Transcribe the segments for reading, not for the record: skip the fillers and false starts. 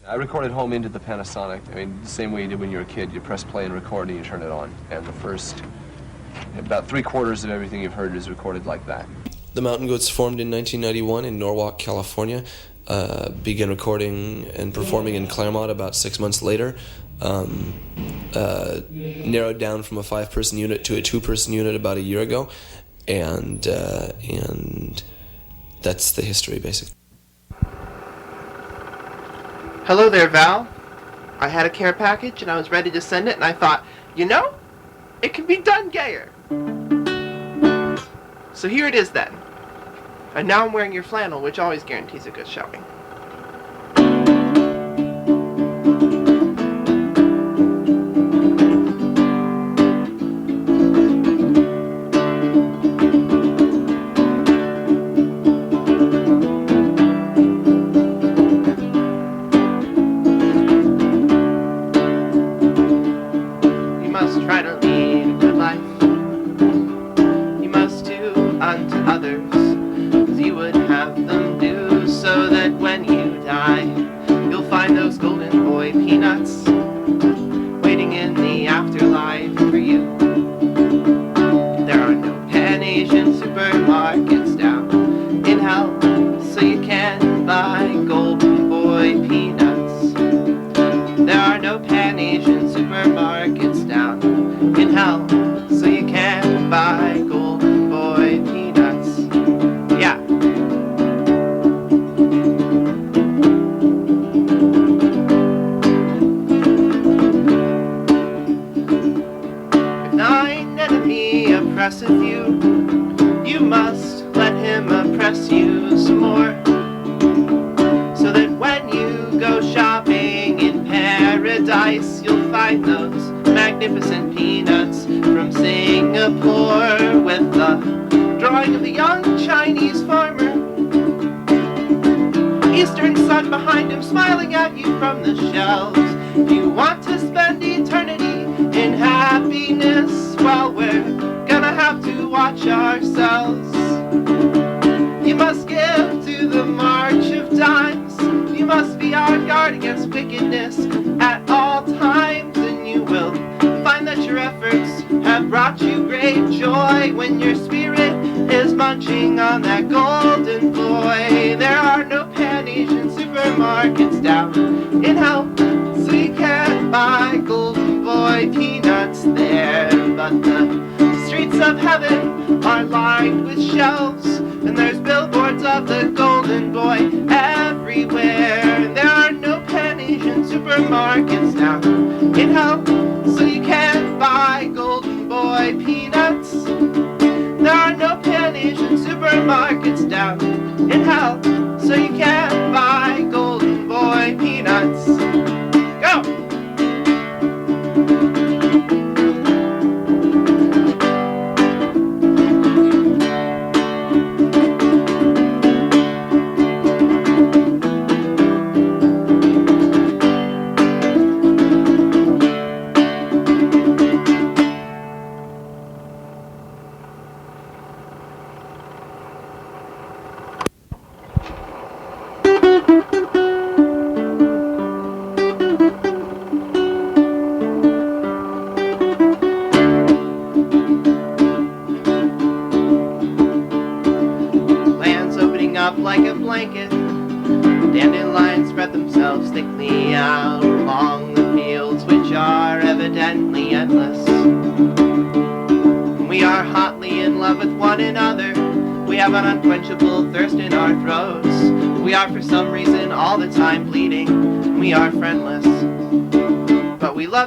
I recorded home into the Panasonic. I mean, the same way you did when you were a kid. You press play and record and you turn it on. And the first, about 3/4 of everything you've heard is recorded like that. The Mountain Goats formed in 1991 in Norwalk, California. Began recording and performing in Claremont about 6 months later. Narrowed down from a 5-person unit to a 2-person unit about a year ago. And that's the history, basically. Hello there, Val. I had a care package and I was ready to send it, and I thought, you know, it can be done gayer. So here it is then. And now I'm wearing your flannel, which always guarantees a good showing.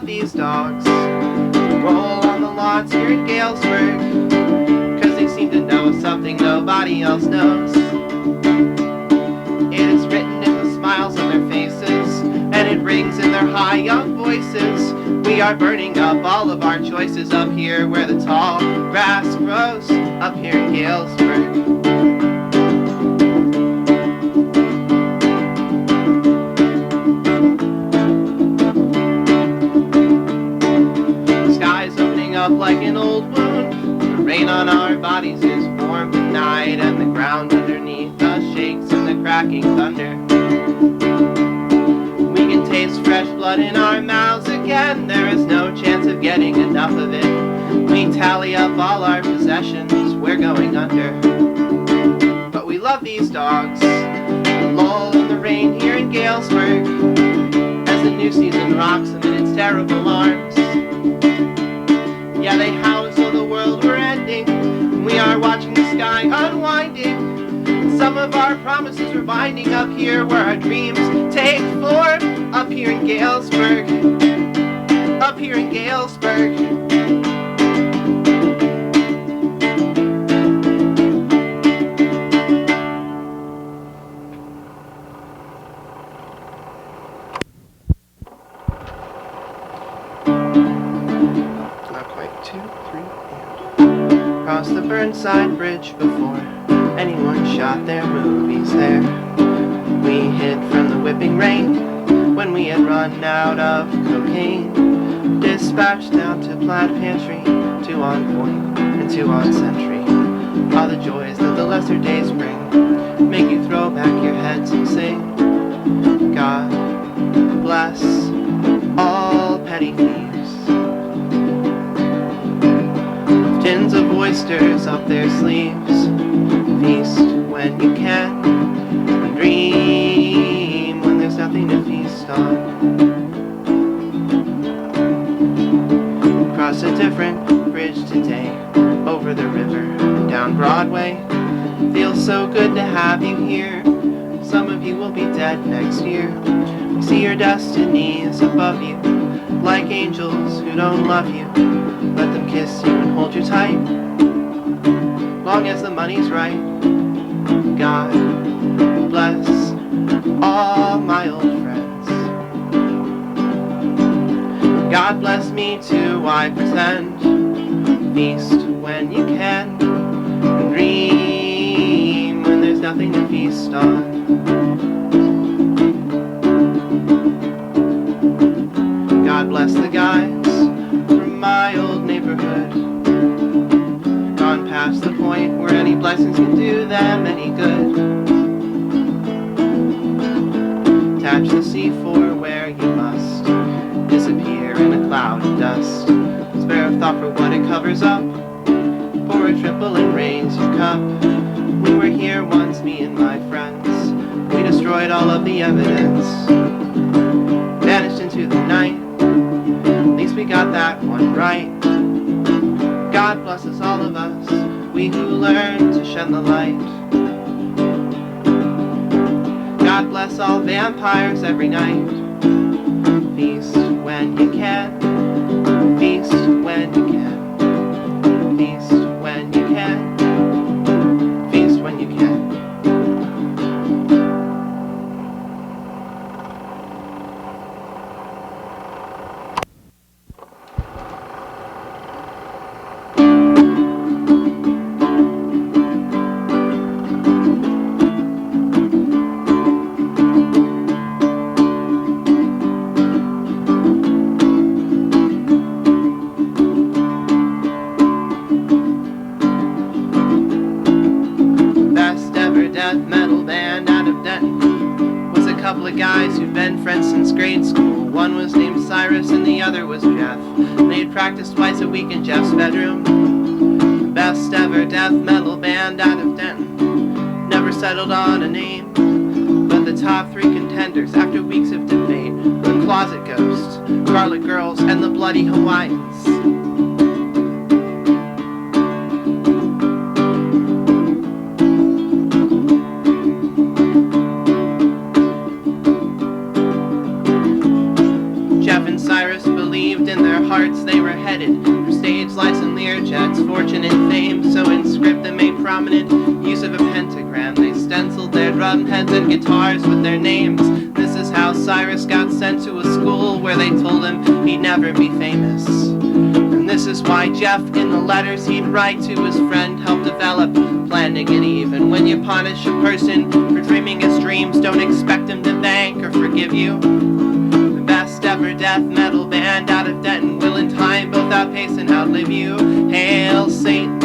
These dogs roll on the lawns here in Galesburg, 'cause they seem to know something nobody else knows. It is written in the smiles on their faces, and it rings in their high young voices. We are burning up all of our choices up here where the tall grass grows, up here in Galesburg. Like an old wound, the rain on our bodies is warm tonight, and the ground underneath us shakes in the cracking thunder. We enough of it. We tally up all our possessions, we're going under. But we love these dogs, the lull in the rain here in Galesburg, as the new season rocks them in its terrible arms. Yeah, they howl as though the world were ending. We are watching the sky unwinding. Some of our promises were binding up here where our dreams take form. Up here in Galesburg. Up here in Galesburg. Not quite 2, 3, and cross the Burnside Bridge before anyone shot their movies there. We hid from the whipping rain when we had run out of cocaine. Dispatched down to Plaid Pantry, 2 on Point and 2 on Sentry. All the joys that the lesser days bring make you throw back your heads and sing, God bless all petty thieves. Tins of oysters up their sleeves. Feast when you can, and dream when there's nothing to feast on. Cross a different bridge today, over the river, down Broadway. Feels so good to have you here. Some of you will be dead next year. See your destinies above you, like angels who don't love you. Let them kiss you and hold you tight, long as the money's right. God bless all my old friends. God bless me too, I pretend. Feast when you can, and dream when there's nothing to feast on. God bless the guys from my old neighborhood, gone past the point where any blessings can do them any good. Attach the C4 where you must, disappear in a cloud of dust. Spare a thought for what it covers up, pour a triple and raise your cup. We were here once, me and my friends. We destroyed all of the evidence, vanished into the night. At least we got that one right. God blesses all of us, we who learn to shun the light. God bless all vampires every night. Feast when you can, feast when you can, feast when you can, feast when you can. Death metal band out of Denton was a couple of guys who'd been friends since grade school. One was named Cyrus and the other was Jeff. They had practiced twice a week in Jeff's bedroom. The best ever death metal band out of Denton. Never settled on a name, but the top 3 contenders after weeks of debate were Closet Ghosts, Garlic Girls, and the Bloody Hawaiians. Cyrus believed in their hearts they were headed for stage lights and Learjets, fortune and fame. So in script they made prominent use of a pentagram. They stenciled their drum heads and guitars with their names. This is how Cyrus got sent to a school where they told him he'd never be famous. And this is why Jeff, in the letters he'd write to his friend, helped develop plan to get even. When you punish a person for dreaming his dreams, don't expect him to thank or forgive you. Best ever death metal band out of Denton will in time both outpace and outlive you. Hail Satan,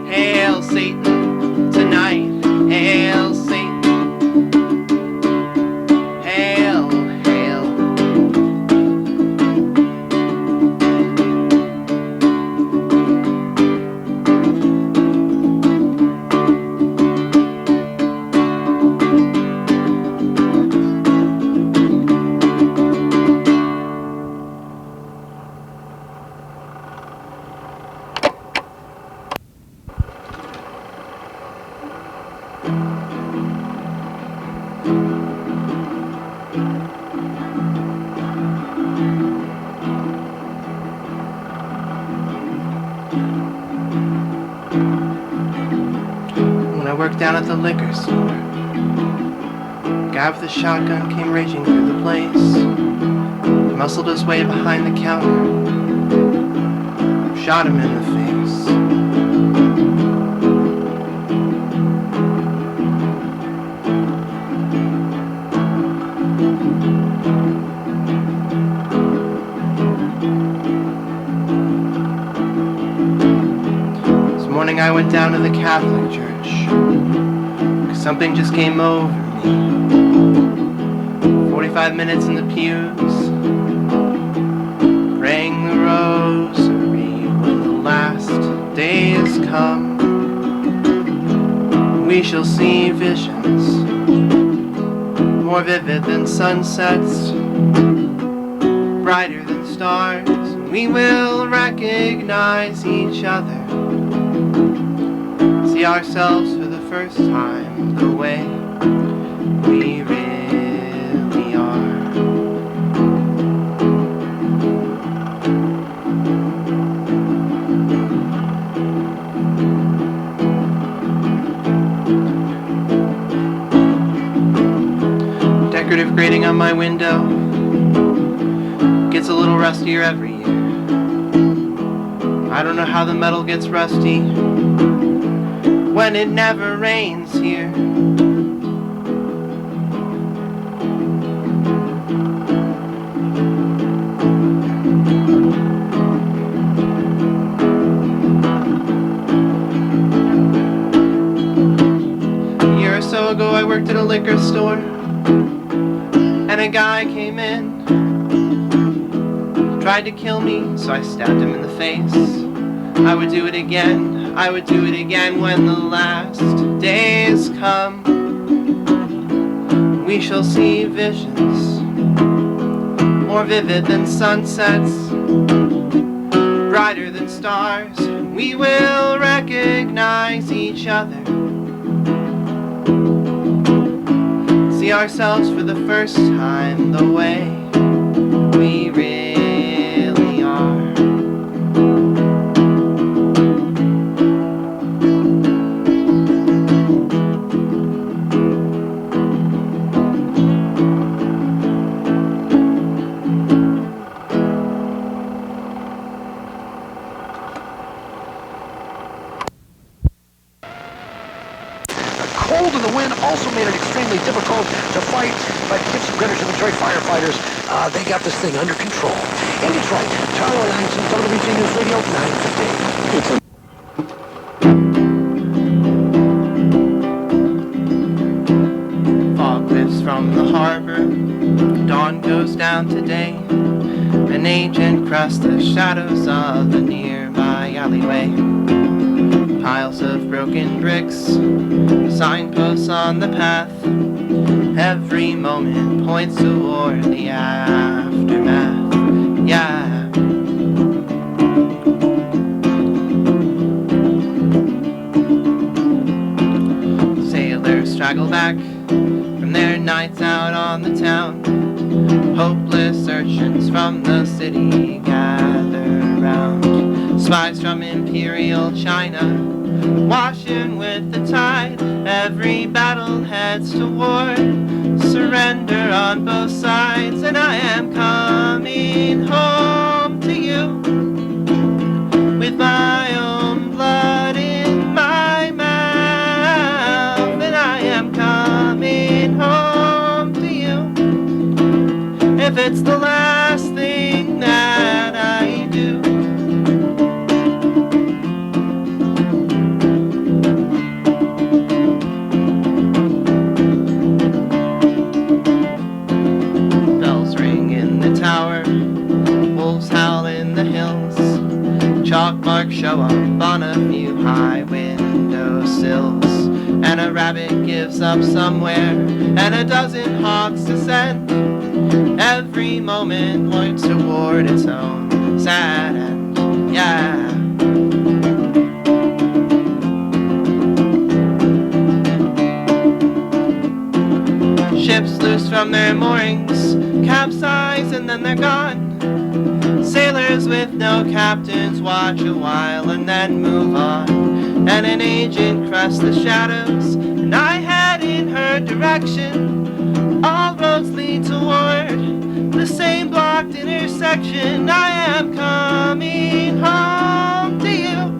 hail Satan tonight, hail Satan, hail, hail, When I worked down at the liquor store, the guy with the shotgun came raging through the place. He muscled his way behind the counter, shot him in the face. This morning I went down to the Catholic Church, 'cause something just came over me. 45 minutes in the pews, praying the rosary. When the last day has come, we shall see visions more vivid than sunsets, brighter than stars. We will recognize each other, see ourselves for the first time the way we really are. Decorative grating on my window gets a little rustier every year. I don't know how the metal gets rusty when it never rains here. A year or so ago I worked at a liquor store, and a guy came in, tried to kill me, so I stabbed him in the face. I would do it again, I would do it again when the last days come. We shall see visions more vivid than sunsets, brighter than stars. We will recognize each other, see ourselves for the first time the way we really are. Cold and the wind also made it extremely difficult to fight, but Gibson, Greenwich, and Detroit firefighters, they got this thing under control. In Detroit, Charlie Langston, WBG News Radio, 9:15. Fog lifts from the harbor, dawn goes down today. An agent crossed the shadows of a nearby alleyway. Piles of broken bricks, signposts on the path. Every moment points toward the aftermath. Yeah. Sailors straggle back from their nights out on the town. Hopeless urchins from the city gather round. Spies from Imperial China, washing with the tide. Every battle heads to war, surrender on both sides. And I am coming home to you with my own blood in my mouth. And I am coming home to you if it's the last thing that I do. Chalk marks show up on a few high windowsills, and a rabbit gives up somewhere, and a dozen hawks descend. Every moment points toward its own sad end. Yeah. Ships loose from their moorings, capsize and then they're gone. Sailors with no captains watch a while and then move on. And an agent crossed the shadows, and I head in her direction. All roads lead toward the same blocked intersection. I am coming home to you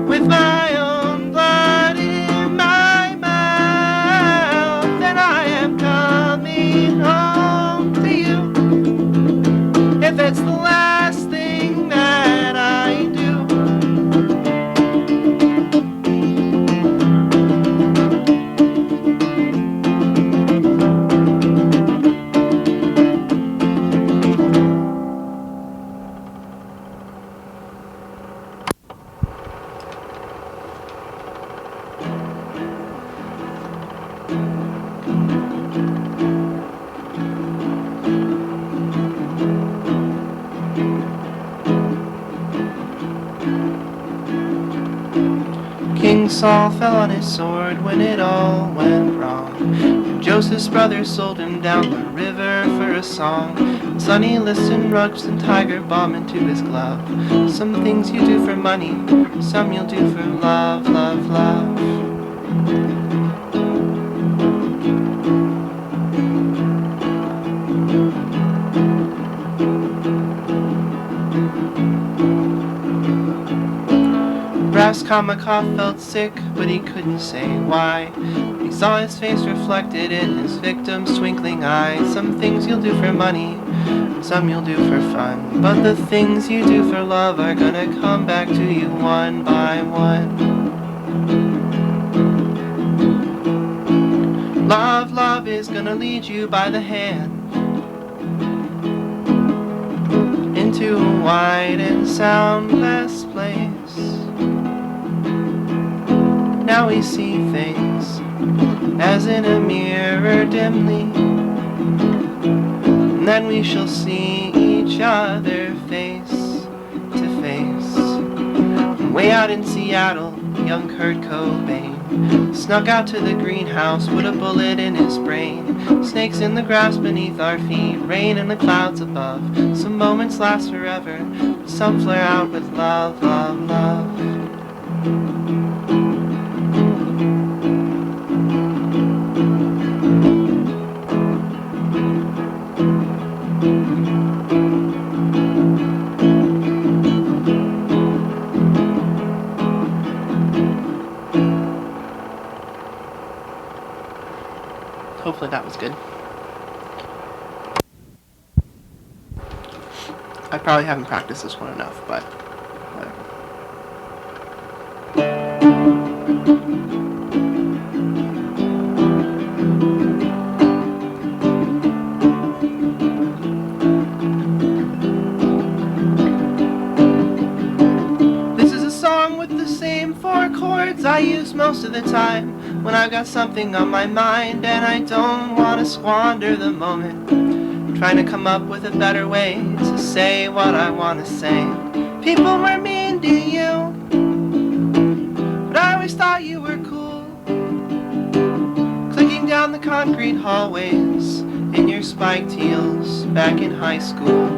with my own blood in my mouth. And I am coming home to you if it's the last thing that I do. King Saul fell on his sword when it all went wrong. And Joseph's brothers sold him down the river for a song. And Sonny listened, rugs and tiger balm into his glove. Some things you do for money, some you'll do for love, love, love. Raskolnikov felt sick, but he couldn't say why. He saw his face reflected in his victim's twinkling eyes. Some things you'll do for money, some you'll do for fun. But the things you do for love are gonna come back to you one by one. Love, love is gonna lead you by the hand into a wide and soundless place. Now we see things as in a mirror dimly, and then we shall see each other face to face. And way out in Seattle, young Kurt Cobain snuck out to the greenhouse with a bullet in his brain. Snakes in the grass beneath our feet, rain in the clouds above. Some moments last forever, some flare out with love, love, love. Hopefully that was good. I probably haven't practiced this one enough, but whatever. This is a song with the same 4 chords I use most of the time when I've got something on my mind and I don't want to squander the moment, trying to come up with a better way to say what I want to say. People were mean to you, but I always thought you were cool. Clicking down the concrete hallways in your spiked heels back in high school.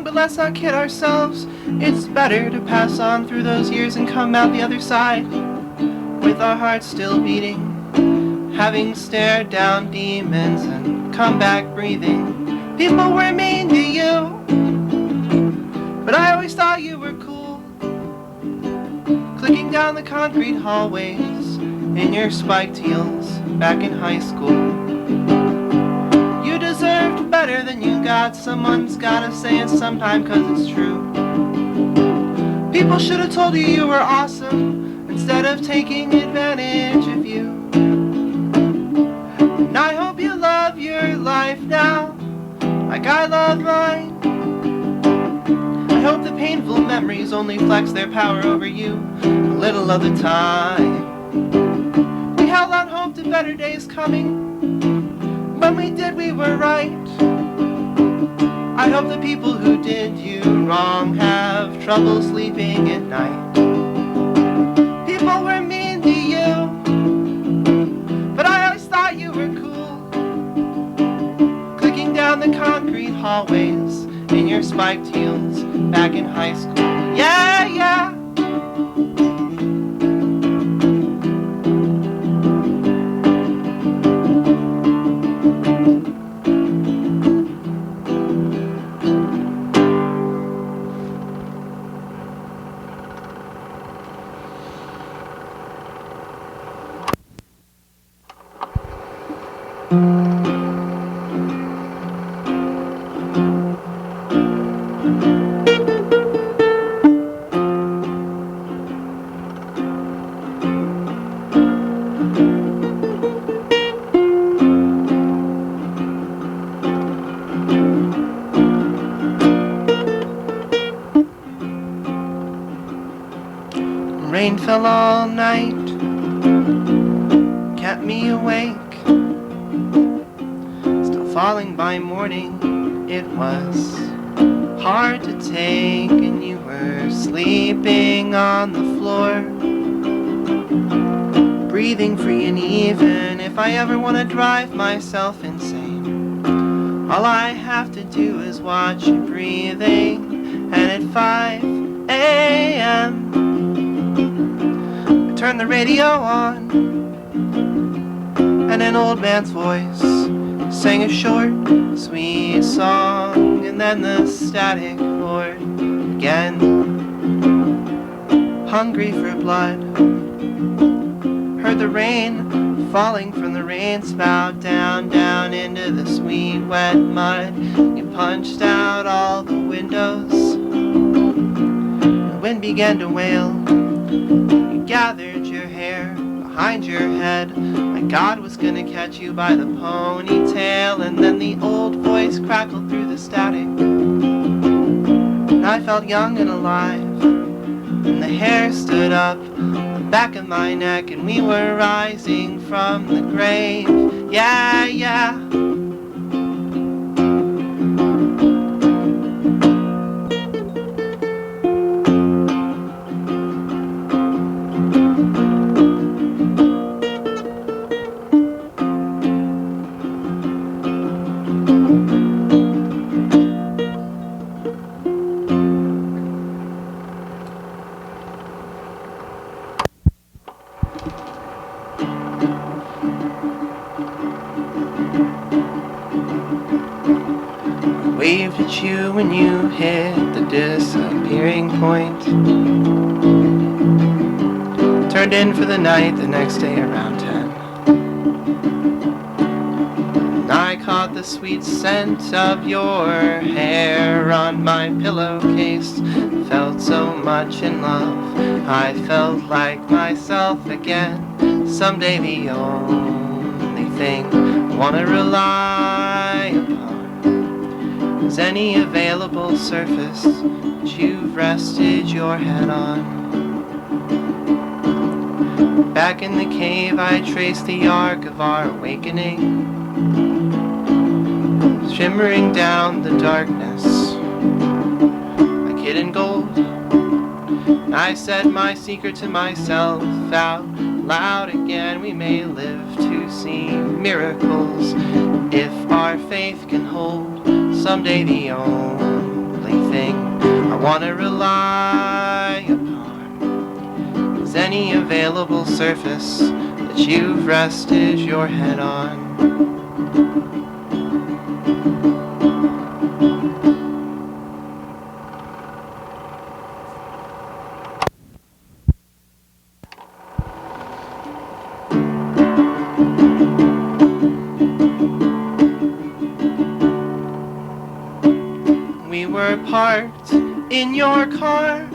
But let's not kid ourselves. It's better to pass on through those years and come out the other side with our hearts still beating, having stared down demons and come back breathing. People were mean to you, but I always thought you were cool. Clicking down the concrete hallways in your spiked heels back in high school. You deserved better than you got. Someone's gotta say it sometime, 'cause it's true. People should have told you you were awesome instead of taking advantage of you. And I hope you love your life now like I love mine. I hope the painful memories only flex their power over you a little of the time. We held out hope to better days coming, When we did, we were right. I hope the people who did you wrong have trouble sleeping at night. People were mean to you, but I always thought you were cool. Clicking down the concrete hallways in your spiked heels back in high school. Yeah, yeah. Rain fell all night, kept me awake. Still falling by morning, it was hard to take. And you were sleeping on the floor, breathing free. And even if I ever want to drive myself insane, all I have to do is watch you breathing. And at 5 a.m. turn the radio on, and an old man's voice sang a short, sweet song. And then the static roared again, hungry for blood. Heard the rain falling from the rain spout down, down into the sweet wet mud. You punched out all the windows, the wind began to wail. Gathered your hair behind your head like God was gonna catch you by the ponytail. And then the old voice crackled through the static, and I felt young and alive. And the hair stood up the back of my neck, and we were rising from the grave. Yeah, yeah. Waved at you when you hit the disappearing point. Turned in for the night the next day around 10. And I caught the sweet scent of your hair on my pillowcase. Felt so much in love, I felt like myself again. Someday the only thing I wanna rely upon is any available surface that you've rested your head on. Back in the cave I traced the arc of our awakening, shimmering down the darkness like hidden gold. And I said my secret to myself out loud again. We may live to see miracles if our faith can hold. Someday the only thing I want to rely upon is any available surface that you've rested your head on. We were parked in your car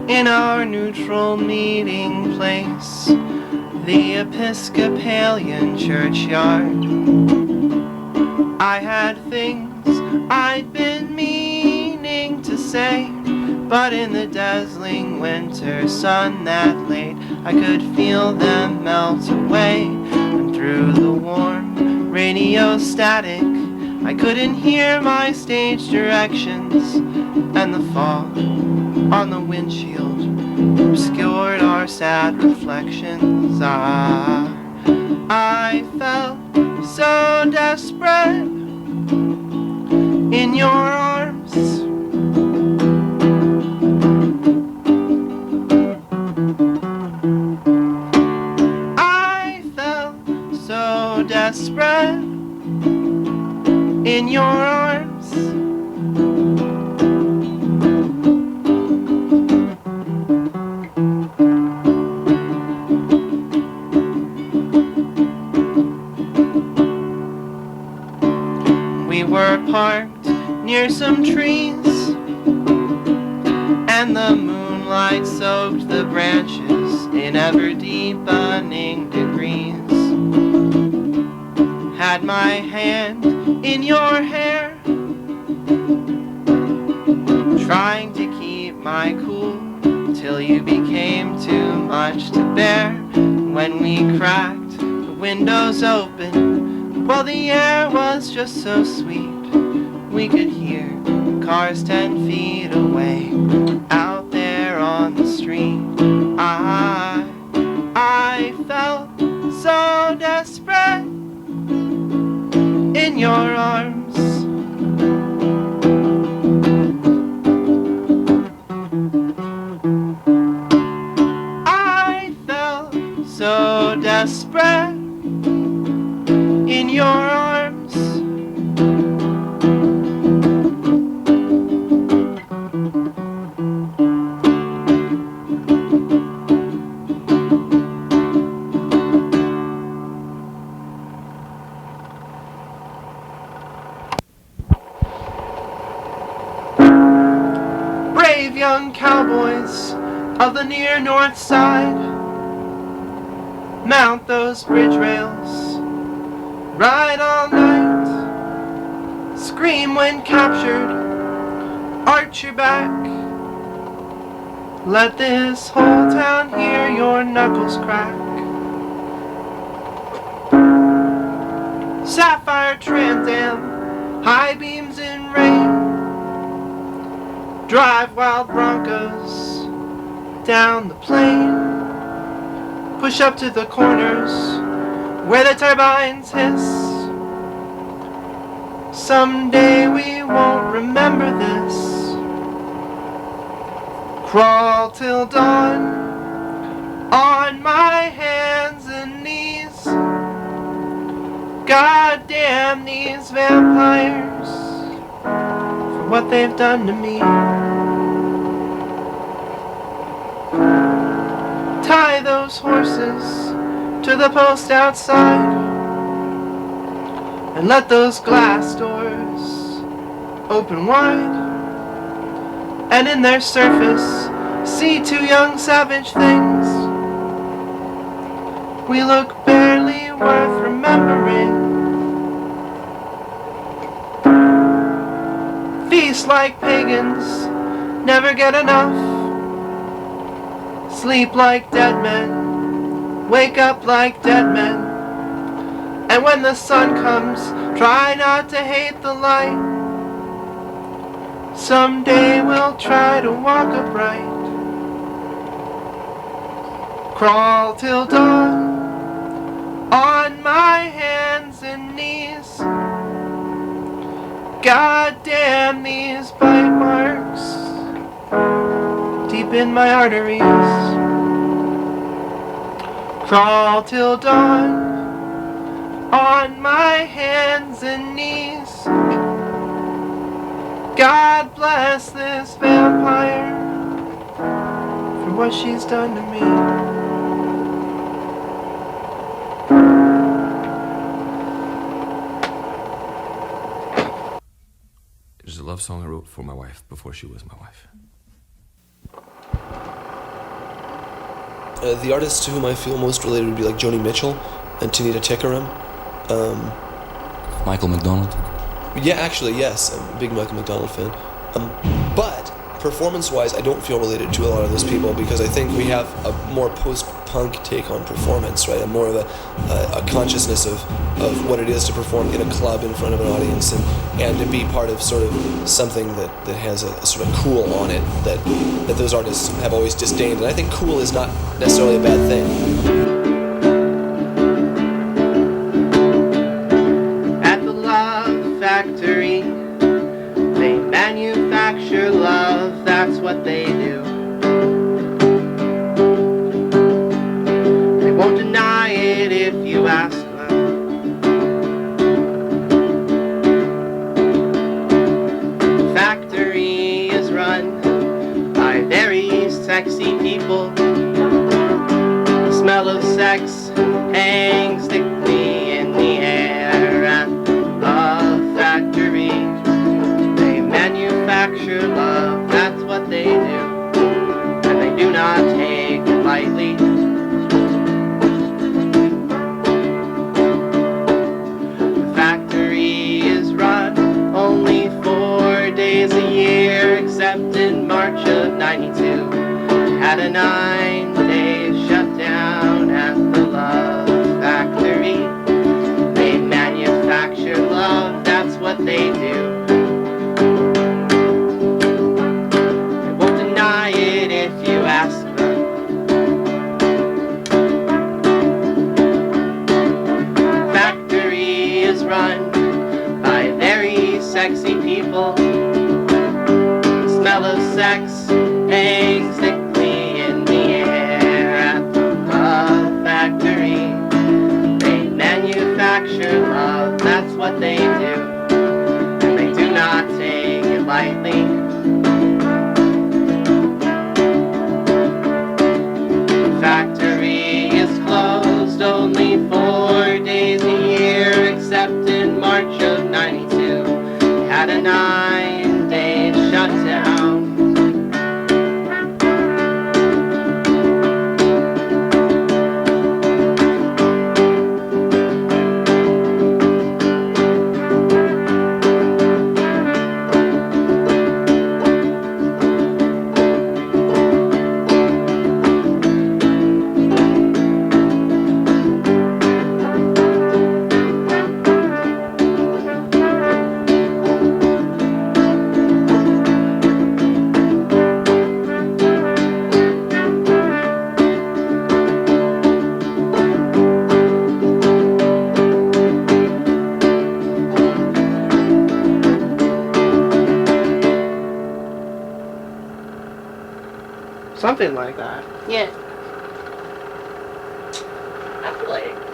in our neutral meeting place, the Episcopalian churchyard. I had things I'd been meaning to say, but in the dazzling winter sun that late I could feel them melt away. And through the warm so static, I couldn't hear my stage directions, and the fog on the windshield obscured our sad reflections. I felt so desperate in your arms. I felt so desperate in your arms. We were parked near some trees, and the moonlight soaked the branches in ever deepening degrees. Had my hand in your hair, trying to keep my cool till you became too much to bear. When we cracked the windows open, well, the air was just so sweet, we could hear cars 10 feet away out there on the street. I felt so desperate in your arms. I felt so desperate in your arms. Brave young cowboys of the near north side, mount those bridge rails, ride all night, scream when captured, arch your back. Let this whole town hear your knuckles crack. Sapphire Trans Am, high beams in rain, drive wild Broncos down the plain. Push up to the corners where the turbines hiss. Someday we won't remember this. Crawl till dawn on my hands and knees. God damn these vampires for what they've done to me. Tie those horses to the post outside, and let those glass doors open wide, and in their surface see two young savage things. We look barely worth remembering. Feast like pagans, never get enough. Sleep like dead men, wake up like dead men. And when the sun comes, try not to hate the light. Someday we'll try to walk upright. Crawl till dawn on my hands and knees. God damn these bite marks deep in my arteries. Crawl till dawn on my hands and knees. God bless this vampire for what she's done to me. It is a love song I wrote for my wife before she was my wife. The artists to whom I feel most related would be like Joni Mitchell and Tanita Tikaram. Michael McDonald. Yeah, actually, yes. I'm a big Michael McDonald fan. But performance-wise, I don't feel related to a lot of those people because I think we have a more post-punk take on performance, right? A more of a consciousness of what it is to perform in a club in front of an audience and to be part of sort of something that has a sort of cool on it that those artists have always disdained. And I think cool is not necessarily a bad thing. At the Love Factory, they manufacture love, that's what they do. They won't deny it if you ask them. The factory is run by very sexy people. The smell of sex hangs thickly in the air at the factory. They manufacture love, that's what they do, and they do not take it lightly. The factory is run only 4 days a year, except in March of '92. Had a 9-day shutdown at the Love Factory. They manufacture love, that's what they do. They won't deny it if you ask them. The factory is run by very sexy people. The smell of sex hangs thickly in the air at the Love Factory. They manufacture love, that's what they do, and they do not take it lightly. The factory is closed only 4 days a year, except in March of '92. They had a 9-day shutdown. Something like that. Yeah.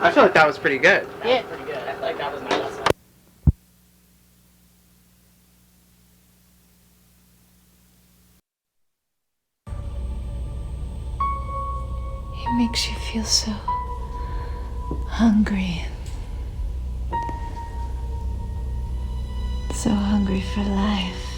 I feel like that was pretty good. Yeah. Pretty good. I feel like that was my best one. It makes you feel so hungry. So hungry for life.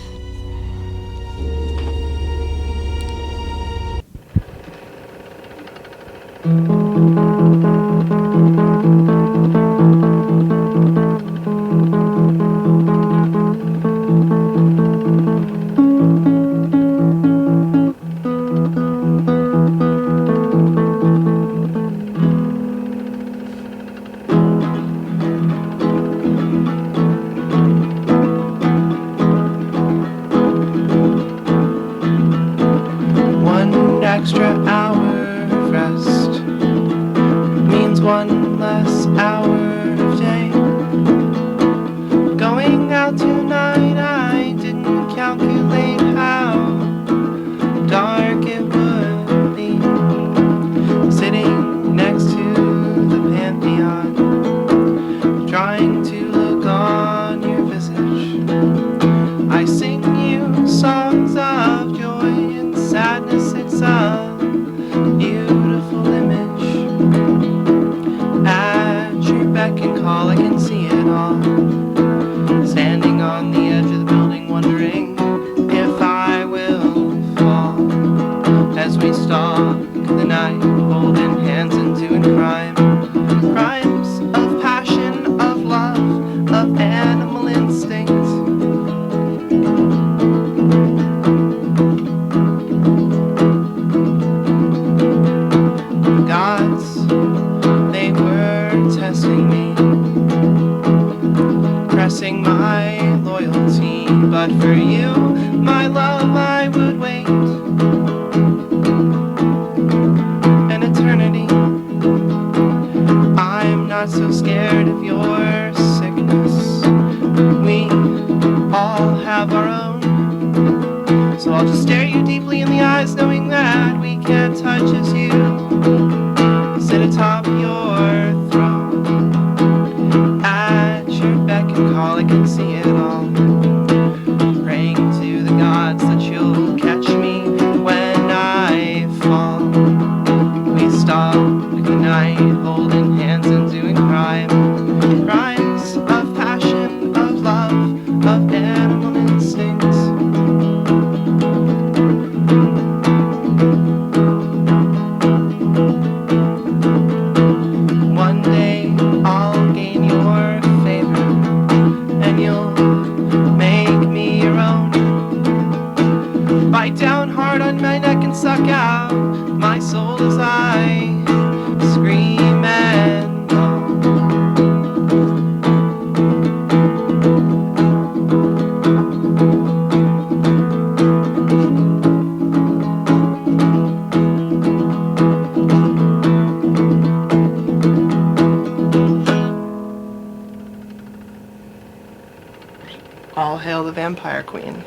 One extra hour of rest means one less hour of day. Going out tonight, I didn't calculate how dark it would be. Sitting next to the Pantheon, trying to look on your visage. I sing you songs of joy and sadness. It's a beautiful image. At your beck and call, I can see it all. Standing on the edge of the building, wondering if I will fall. As we stalk the night, holding hands in doing crime. Crimes of passion, of love, of animal instinct. expressing my loyalty. But for you, my love, I would wait an eternity. I'm not so scared of your sickness. We all have our own. So I'll just stare you deeply in the eyes, knowing that we can't touch as you sit atop your throne. At your beck and call, I can see it all. Praying to the gods that you'll catch me when I fall. We stalk the night, holding hands and doing crime. Crimes of passion, of love, of animal instincts. One day I'll gain your favor, and you'll make me your own. Bite down hard on my neck and suck out my soul as I scream and moan. All hail the vampire queen.